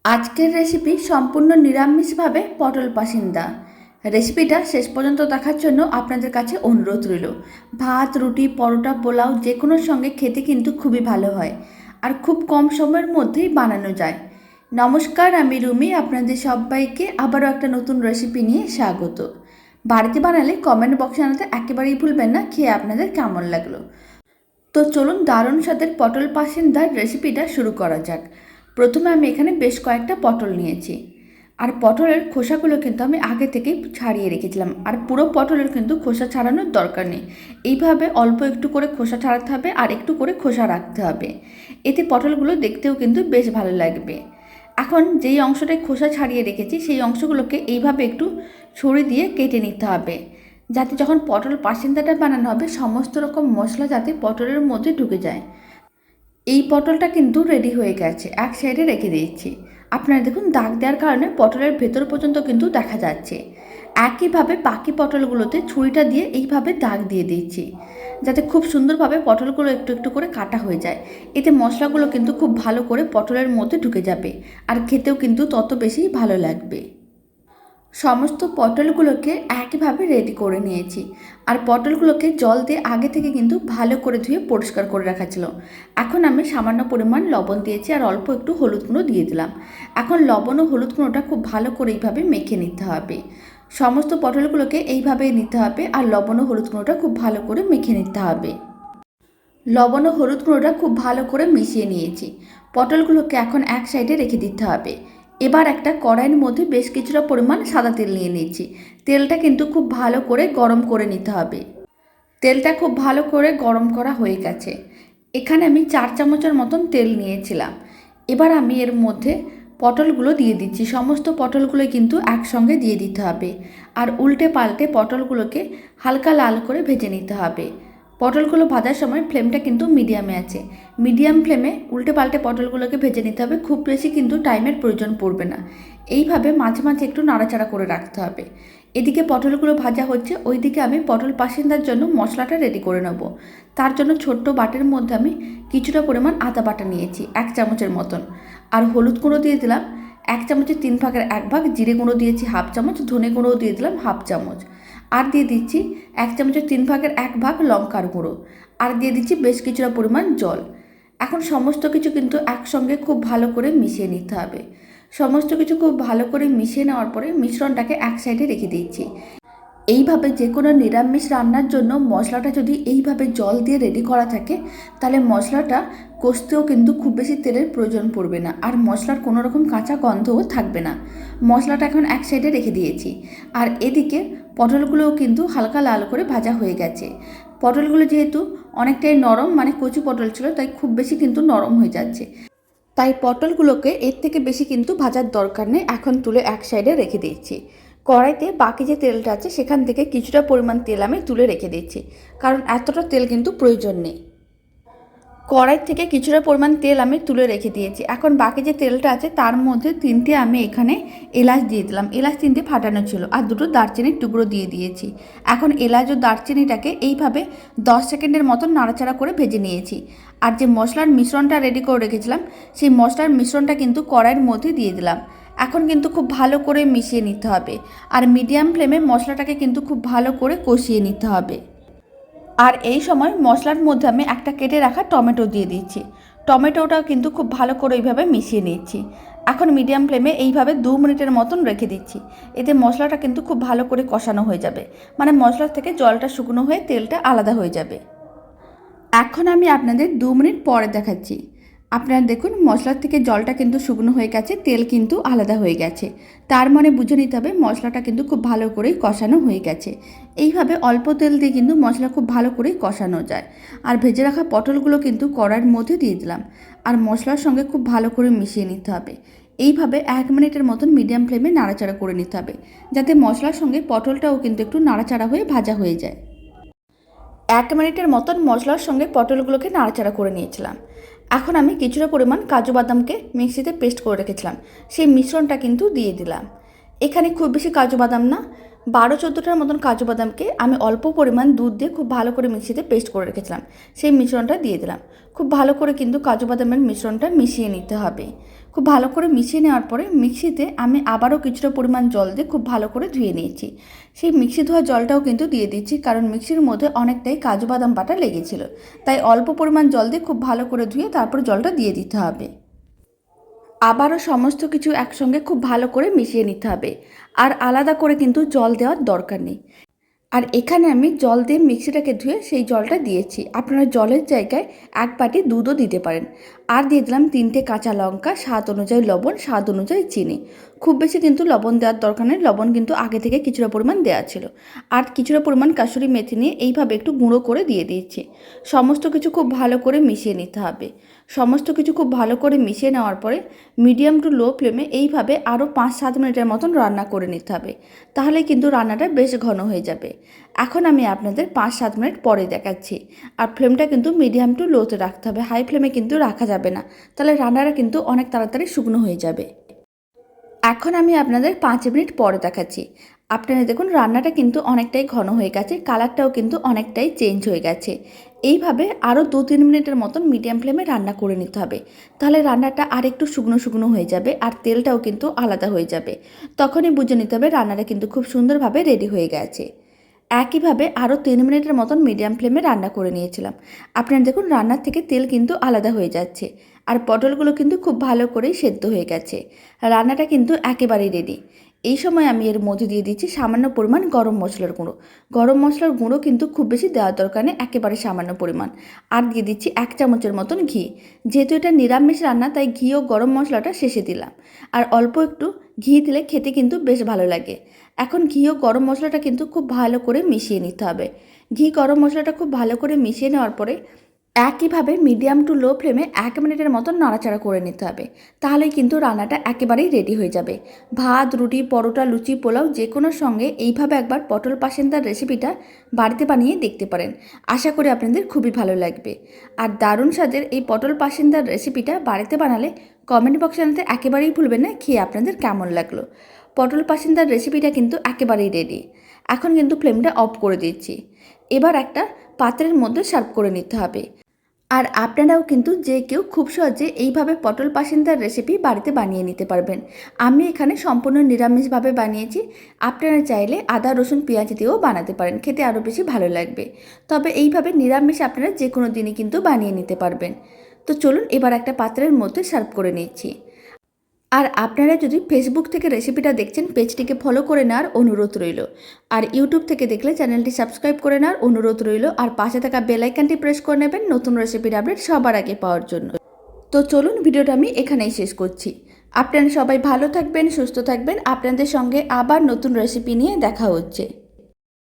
আজকের রেসিপি সম্পূর্ণ নিরামিষভাবে পটল পাসিন্দা। রেসিপিটা শেষ পর্যন্ত দেখার জন্য আপনাদের কাছে অনুরোধ রইল। ভাত, রুটি, পরোটা, পোলাও যে কোনো সঙ্গে খেতে কিন্তু খুবই ভালো হয় আর খুব কম সময়ের মধ্যেই বানানো যায়। নমস্কার, আমি রুমি। আপনাদের সবাইকে আবারও একটা নতুন রেসিপি নিয়ে স্বাগত। বাড়িতে বানালে কমেন্ট বক্সে জানাতে একেবারেই ভুলবেন না খেয়ে আপনাদের কেমন লাগলো। তো চলুন দারুণ স্বাদের পটল পাসিন্দার রেসিপিটা শুরু করা যাক। প্রথমে আমি এখানে বেশ কয়েকটা পটল নিয়েছি, আর পটলের খোসাগুলো কিন্তু আমি আগে থেকেই ছাড়িয়ে রেখেছিলাম। আর পুরো পটলের কিন্তু খোসা ছাড়ানোর দরকার নেই, এইভাবে অল্প একটু করে খোসা ছাড়াতে হবে আর একটু করে খোসা রাখতে হবে। এতে পটলগুলো দেখতেও কিন্তু বেশ ভালো লাগবে। এখন যেই অংশটায় খোসা ছাড়িয়ে রেখেছি সেই অংশগুলোকে এইভাবে একটু ছুরি দিয়ে কেটে নিতে হবে, যাতে যখন পটল পাসিন্দাটা বানানো হবে সমস্ত রকম মশলা যাতে পটলের মধ্যে ঢুকে যায়। এই পটলটা কিন্তু রেডি হয়ে গেছে, এক সাইডে রেখে দিয়েছি। আপনারা দেখুন দাগ দেওয়ার কারণে পটলের ভেতর পর্যন্ত কিন্তু দেখা যাচ্ছে। একইভাবে বাকি পটলগুলোতে ছুরিটা দিয়ে এইভাবে দাগ দিয়ে দিচ্ছি, যাতে খুব সুন্দরভাবে পটলগুলো একটু একটু করে কাটা হয়ে যায়। এতে মশলাগুলো কিন্তু খুব ভালো করে পটলের মধ্যে ঢুকে যাবে আর খেতেও কিন্তু তত বেশি ভালো লাগবে। সমস্ত পটলগুলোকে একইভাবে রেডি করে নিয়েছি, আর পটলগুলোকে জল দিয়ে আগে থেকে কিন্তু ভালো করে ধুয়ে পরিষ্কার করে রাখা ছিল। এখন আমি সামান্য পরিমাণ লবণ দিয়েছি আর অল্প একটু হলুদ গুঁড়ো দিয়ে দিলাম। এখন লবণ ও হলুদ গুঁড়োটা খুব ভালো করে এইভাবে মেখে নিতে হবে। সমস্ত পটলগুলোকে এইভাবেই নিতে হবে আর লবণ ও হলুদ গুঁড়োটা খুব ভালো করে মেখে নিতে হবে। লবণ ও হলুদ গুঁড়োটা খুব ভালো করে মিশিয়ে নিয়েছি। পটলগুলোকে এখন এক সাইডে রেখে দিতে হবে। এবার একটা কড়াইয়ের মধ্যে বেশ কিছুটা পরিমাণ সাদা তেল নিয়ে নিয়েছি। তেলটা কিন্তু খুব ভালো করে গরম করে নিতে হবে। তেলটা খুব ভালো করে গরম করা হয়ে গেছে। এখানে আমি 4 চামচের মতন তেল নিয়েছিলাম। এবার আমি এর মধ্যে পটলগুলো দিয়ে দিচ্ছি। সমস্ত পটলগুলো কিন্তু একসঙ্গে দিয়ে দিতে হবে আর উল্টে পাল্টে পটলগুলোকে হালকা লাল করে ভেজে নিতে হবে। পটলগুলো ভাজার সময় ফ্লেমটা কিন্তু মিডিয়ামে আছে। মিডিয়াম ফ্লেমে উল্টে পাল্টে পটলগুলোকে ভেজে নিতে হবে, খুব বেশি কিন্তু টাইমের প্রয়োজন পড়বে না। এইভাবে মাঝে মাঝে একটু নাড়াচাড়া করে রাখতে হবে। এদিকে পটলগুলো ভাজা হচ্ছে, ওইদিকে আমি পটল পাসিন্দার জন্য মশলাটা রেডি করে নেব। তার জন্য ছোট্ট বাটির মধ্যে আমি কিছুটা পরিমাণ আদা বাটা নিয়েছি, 1 চামচের মতন। আর হলুদ গুঁড়ো দিয়ে দিলাম 1 চামচের 3 ভাগের 1 ভাগ, জিরে গুঁড়ো দিয়েছি 1/2 চামচ, ধনে গুঁড়োও দিয়ে দিলাম 1/2 চামচ। আর দিয়ে দিচ্ছি 1 চামচের 3 ভাগের 1 ভাগ লঙ্কার গুঁড়ো। আর দিয়ে দিচ্ছি বেশ কিছুটা পরিমাণ জল। এখন সমস্ত কিছু কিন্তু একসঙ্গে খুব ভালো করে মিশিয়ে নিতে হবে। সমস্ত কিছু খুব ভালো করে মিশিয়ে নেওয়ার পরে মিশ্রণটাকে এক সাইডে রেখে দিচ্ছি। এইভাবে যে কোনো নিরামিষ রান্নার জন্য মশলাটা যদি এইভাবে জল দিয়ে রেডি করা থাকে, তাহলে মশলাটা কষতেও কিন্তু খুব বেশি তেলের প্রয়োজন পড়বে না আর মশলার কোনো রকম কাঁচা গন্ধও থাকবে না। মশলাটা এখন এক সাইডে রেখে দিয়েছি। আর এদিকে পটলগুলোও কিন্তু হালকা লাল করে ভাজা হয়ে গেছে। পটলগুলো যেহেতু অনেকটাই নরম, মানে কচি পটল ছিল, তাই খুব বেশি কিন্তু নরম হয়ে যাচ্ছে। তাই পটলগুলোকে এর থেকে বেশি কিন্তু ভাজার দরকার নেই। এখন তুলে এক সাইডে রেখে দিচ্ছি। কড়াইতে বাকি যে তেলটা আছে সেখান থেকে কিছুটা পরিমাণ তেল আমি তুলে রেখে দিচ্ছি, কারণ এতটা তেল কিন্তু প্রয়োজন নেই। কড়াই থেকে কিছুটা পরিমাণ তেল আমি তুলে রেখে দিয়েছি। এখন বাকি যে তেলটা আছে তার মধ্যে 3টে আমি এখানে এলাচ দিয়ে দিলাম। এলাচ 3টে ফাটানো ছিল আর 2টো দারচিনির টুকরো দিয়ে দিয়েছি। এখন এলাচ ও দারচিনিটাকে এইভাবে 10 সেকেন্ডের মতন নাড়াচাড়া করে ভেজে নিয়েছি। আর যে মশলার মিশ্রণটা রেডি করে রেখেছিলাম সেই মশলার মিশ্রণটা কিন্তু কড়াইয়ের মধ্যে দিয়ে দিলাম। এখন কিন্তু খুব ভালো করে মিশিয়ে নিতে হবে আর মিডিয়াম ফ্লেমে মশলাটাকে কিন্তু খুব ভালো করে কষিয়ে নিতে হবে। আর এই সময় মশলার মধ্যে আমি একটা কেটে রাখা টমেটো দিয়ে দিচ্ছি। টমেটোটাও কিন্তু খুব ভালো করে এইভাবে মিশিয়ে নিচ্ছি। এখন মিডিয়াম ফ্লেমে এইভাবে 2 মিনিটের মতন রেখে দিচ্ছি। এতে মশলাটা কিন্তু খুব ভালো করে কষানো হয়ে যাবে, মানে মশলা থেকে জলটা শুকনো হয়ে তেলটা আলাদা হয়ে যাবে। এখন আমি আপনাদের 2 মিনিট পরে দেখাচ্ছি। আপনারা দেখুন মশলার থেকে জলটা কিন্তু শুকনো হয়ে গেছে, তেল কিন্তু আলাদা হয়ে গেছে। তার মানে বুঝে নিতে হবে মশলাটা কিন্তু খুব ভালো করেই কষানো হয়ে গেছে। এইভাবে অল্প তেল দিয়ে কিন্তু মশলা খুব ভালো করেই কষানো যায়। আর ভেজে রাখা পটলগুলো কিন্তু কড়াইয়ের মধ্যে দিয়ে দিলাম আর মশলার সঙ্গে খুব ভালো করে মিশিয়ে নিতে হবে। এইভাবে 1 মিনিটের মতন মিডিয়াম ফ্লেমে নাড়াচাড়া করে নিতে হবে, যাতে মশলার সঙ্গে পটলটাও কিন্তু একটু নাড়াচাড়া হয়ে ভাজা হয়ে যায়। 1 মিনিটের মতন মশলার সঙ্গে পটলগুলোকে নাড়াচাড়া করে নিয়েছিলাম। এখন আমি কিছুটা পরিমাণ কাজু বাদামকে মিক্সিতে পেস্ট করে রেখেছিলাম, সেই মিশ্রণটা কিন্তু দিয়ে দিলাম। এখানে খুব বেশি কাজু বাদাম না, 12-14টার মতন কাজু বাদামকে আমি অল্প পরিমাণ দুধ দিয়ে খুব ভালো করে মিক্সিতে পেস্ট করে রেখেছিলাম, সেই মিশ্রণটা দিয়ে দিলাম। খুব ভালো করে কিন্তু কাজু বাদামের মিশ্রণটা মিশিয়ে নিতে হবে। খুব ভালো করে মিশিয়ে নেওয়ার পরে মিক্সিতে আমি আবারও কিছুটা পরিমাণ জল দিয়ে খুব ভালো করে ধুয়ে নিয়েছি। সেই মিক্সি ধোয়া জলটাও কিন্তু দিয়ে দিচ্ছি, কারণ মিক্সির মধ্যে অনেকটাই কাজু বাদাম বাটা লেগেছিল। তাই অল্প পরিমাণ জল দিয়ে খুব ভালো করে ধুয়ে তারপর জলটা দিয়ে দিতে হবে। আবারও সমস্ত কিছু একসঙ্গে খুব ভালো করে মিশিয়ে নিতে হবে, আর আলাদা করে কিন্তু জল দেওয়ার দরকার নেই। আর এখানে আমি জল দিয়ে মিক্সিটাকে ধুয়ে সেই জলটা দিয়েছি। আপনারা জলের জায়গায় 1 বাটি দুধও দিতে পারেন। আর দিয়ে দিলাম 3টে কাঁচা লঙ্কা, স্বাদ অনুযায়ী লবণ, স্বাদ অনুযায়ী চিনি। খুব বেশি কিন্তু লবণ দেওয়ার দরকার নেই, লবণ কিন্তু আগে থেকে কিছুটা পরিমাণ দেওয়া ছিল। আর কিছুটা পরিমাণ কাসুরি মেথি নিয়ে এইভাবে একটু গুঁড়ো করে দিয়ে দিয়েছি। সমস্ত কিছু খুব ভালো করে মিশিয়ে নিতে হবে। সমস্ত কিছু খুব ভালো করে মিশিয়ে নেওয়ার পরে মিডিয়াম টু লো ফ্লেমে এইভাবে আরও 5-7 মিনিটের মতন রান্না করে নিতে হবে। তাহলে কিন্তু রান্নাটা বেশ ঘন হয়ে যাবে। এখন আমি আপনাদের 5-7 মিনিট পরে দেখাচ্ছি। আর ফ্লেমটা কিন্তু মিডিয়াম টু লোতে রাখতে হবে, হাই ফ্লেমে কিন্তু রাখা যাবে না, তাহলে রান্নাটা কিন্তু অনেক তাড়াতাড়ি শুকনো হয়ে যাবে। এখন আমি আপনাদের 5 মিনিট পরে দেখাচ্ছি। আপনারা দেখুন রান্নাটা কিন্তু অনেকটাই ঘন হয়ে গেছে, কালারটাও কিন্তু অনেকটাই চেঞ্জ হয়ে গেছে। এইভাবে আরও 2-3 মিনিটের মতন মিডিয়াম ফ্লেমে রান্না করে নিতে হবে। তাহলে রান্নাটা আর একটু শুকনো শুকনো হয়ে যাবে, আর তেলটাও কিন্তু আলাদা হয়ে যাবে। তখনই বুঝে নিতে হবে রান্নাটা কিন্তু খুব সুন্দরভাবে রেডি হয়ে গেছে। একইভাবে আরও 3 মিনিটের মতন মিডিয়াম ফ্লেমে রান্না করে নিয়েছিলাম। আপনারা দেখুন রান্নার থেকে তেল কিন্তু আলাদা হয়ে যাচ্ছে, আর পটলগুলো কিন্তু খুব ভালো করেই সেদ্ধ হয়ে গেছে। রান্নাটা কিন্তু একেবারেই রেডি। এই সময় আমি এর মধ্যে দিয়ে দিচ্ছি সামান্য পরিমাণ গরম মশলার গুঁড়ো। গরম মশলার গুঁড়ো কিন্তু খুব বেশি দেওয়ার দরকার নেই, একেবারে সামান্য পরিমাণ। আর দিয়ে দিচ্ছি 1 চামচের মতন ঘি। যেহেতু এটা নিরামিষ রান্না, তাই ঘি ও গরম মশলাটা শেষে দিলাম। আর অল্প একটু ঘি দিলে খেতে কিন্তু বেশ ভালো লাগে। এখন ঘি ও গরম মশলাটা কিন্তু খুব ভালো করে মিশিয়ে নিতে হবে। ঘি গরম মশলাটা খুব ভালো করে মিশিয়ে নেওয়ার পরে একইভাবে মিডিয়াম টু লো ফ্লেমে 1 মিনিটের মতন নাড়াচাড়া করে নিতে হবে। তাহলেই কিন্তু রান্নাটা একেবারেই রেডি হয়ে যাবে। ভাত, রুটি, পরোটা, লুচি, পোলাও যে কোনো সঙ্গে এইভাবে একবার পটল পাসিন্দার রেসিপিটা বাড়িতে বানিয়ে দেখতে পারেন। আশা করি আপনাদের খুবই ভালো লাগবে। আর দারুণ স্বাদের এই পটল পাসিন্দার রেসিপিটা বাড়িতে বানালে কমেন্ট বক্সে জানাতে একেবারেই ভুলবেন না খেয়ে আপনাদের কেমন লাগলো। পটল পাসিন্দার রেসিপিটা কিন্তু একেবারেই রেডি। এখন কিন্তু ফ্লেমটা অফ করে দিচ্ছি। এবার একটা পাত্রের মধ্যে সার্ভ করে নিতে হবে। আর আপনারাও কিন্তু যে কেউ খুব সহজে এইভাবে পটল পাসিন্দার রেসিপি বাড়িতে বানিয়ে নিতে পারবেন। আমি এখানে সম্পূর্ণ নিরামিষভাবে বানিয়েছি। আপনারা চাইলে আদা, রসুন, পেঁয়াজ দিয়েও বানাতে পারেন, খেতে আরও বেশি ভালো লাগবে। তবে এইভাবে নিরামিষ আপনারা যে কোনো দিনই কিন্তু বানিয়ে নিতে পারবেন। তো চলুন এবার একটা পাত্রের মধ্যে সার্ভ করে নিচ্ছি। আর আপনারা যদি ফেসবুক থেকে রেসিপিটা দেখছেন, পেজটিকে ফলো করে নেওয়ার অনুরোধ রইল। আর ইউটিউব থেকে দেখলে চ্যানেলটি সাবস্ক্রাইব করে নেওয়ার অনুরোধ রইল। আর পাশে থাকা বেল আইকনটি প্রেস করে নেবেন নতুন রেসিপির আপডেট সবার আগে পাওয়ার জন্য। তো চলুন ভিডিওটা আমি এখানেই শেষ করছি। আপনারা সবাই ভালো থাকবেন, সুস্থ থাকবেন। আপনাদের সঙ্গে আবার নতুন রেসিপি নিয়ে দেখা হচ্ছে।